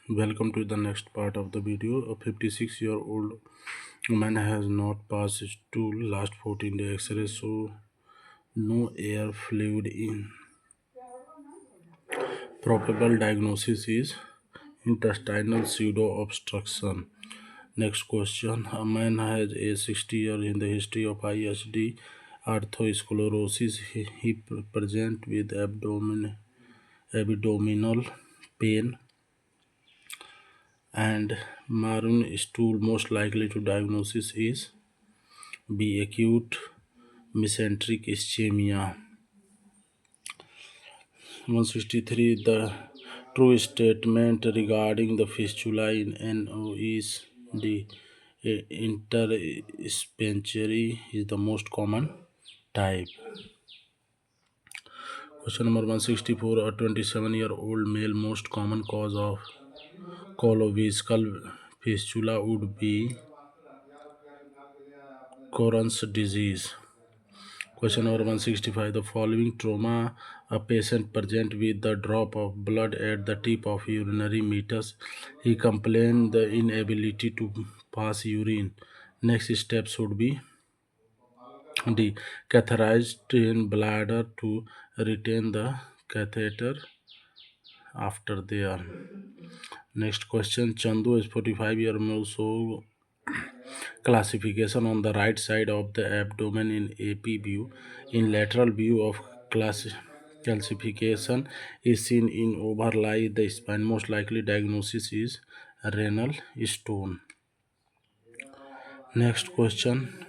Welcome to the next part of the video. A 56-year-old man has not passed his stool last 14 days X-ray, so no air fluid in. Probable diagnosis is intestinal pseudo obstruction. Next question. A man has a 60 year in the history of ISD arthrosclerosis. He present with abdominal pain and maroon stool. Most likely to diagnosis is B. Acute mesenteric ischemia. 163. The true statement regarding the fistula in NO is the intersphinctery is the most common type. Question number 164. A 27-year-old male most common cause of coloviscal fistula would be Crohn's disease. Question number 165. The following trauma a patient present with the drop of blood at the tip of urinary meter. He complained the inability to pass urine. Next step should be D. Catheterized in bladder to retain the catheter after there. Next question. Chandu is 45-year-old. So classification on the right side of the abdomen in AP view. In lateral view of calcification is seen in overlie the spine. Most likely diagnosis is renal stone. Next question.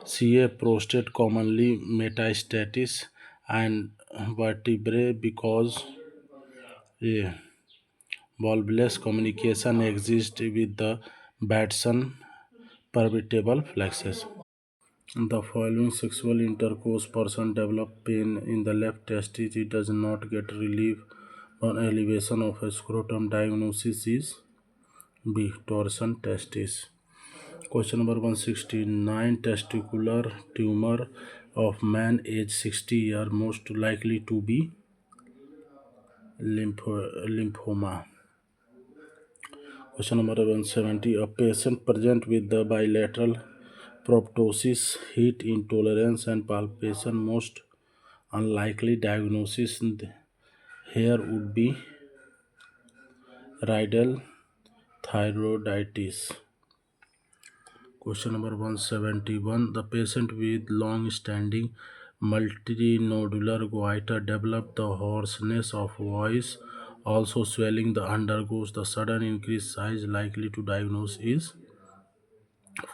CA prostate commonly metastasis and vertebrae because a valveless communication exists with the Batson pervitable plexus. The following sexual intercourse person develop pain in the left testis. It does not get relief on elevation of a scrotum. Diagnosis is B. Torsion testis. Question number 169. Testicular tumor of man age 60 years most likely to be lymphoma. Question number 170. A patient present with the bilateral proptosis, heat intolerance, and palpation. Most unlikely diagnosis here would be radial thyroiditis. Question number 171. The patient with long-standing multinodular goiter developed the hoarseness of voice, also swelling. The undergoes the sudden increased size. Likely to diagnose is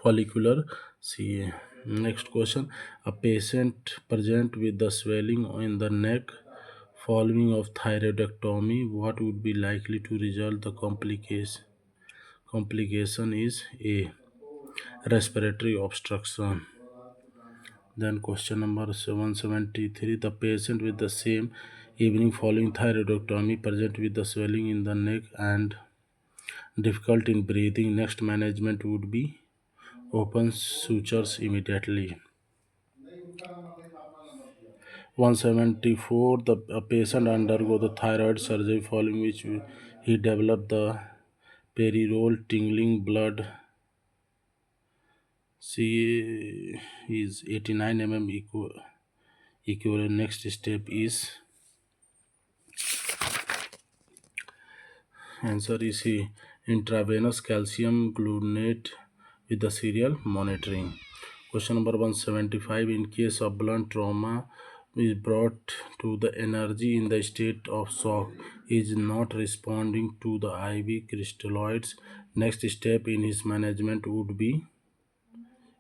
follicular CA. Next question. A patient present with the swelling in the neck following of thyroidectomy. What would be likely to result the complication? Complication is A. Respiratory obstruction. Then question number 173. The patient with the same evening following thyroidectomy present with the swelling in the neck and difficult in breathing. Next management would be open sutures immediately. 174. A patient undergo the thyroid surgery following which he developed the perioral tingling blood. C is 89 equivalent. Next step is answer is C. Intravenous calcium gluconate with the serial monitoring. Question number 175. In case of blunt trauma is brought to the energy in the state of shock is not responding to the IV crystalloids. Next step in his management would be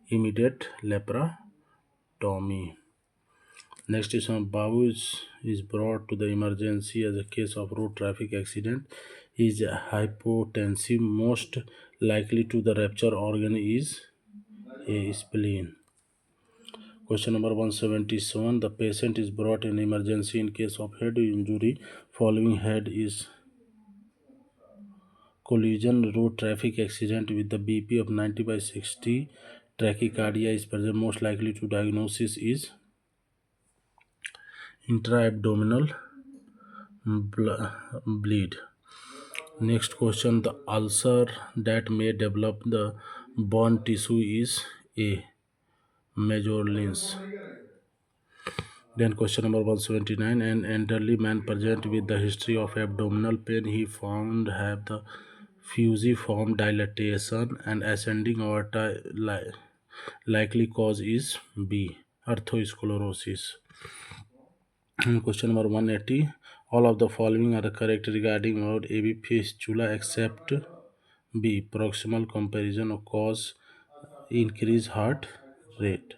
immediate laparotomy. Next is Babu is brought to the emergency as a case of road traffic accident. Is hypotensive. Most likely to the rupture organ is a spleen. Question number 177. The patient is brought in emergency in case of head injury. Following head is collision road traffic accident with the BP of 90/60. Tachycardia is present. Most likely to diagnosis is intra-abdominal bleed. Next question, the ulcer that may develop the bone tissue is A. Major. Then question number 179, an elderly man present with the history of abdominal pain he found have the fusiform dilatation and ascending aorta likely cause is B. Arthrosclerosis. Question number 180, all of the following are correct regarding about AV fistula except B. Proximal comparison of cause increase heart rate.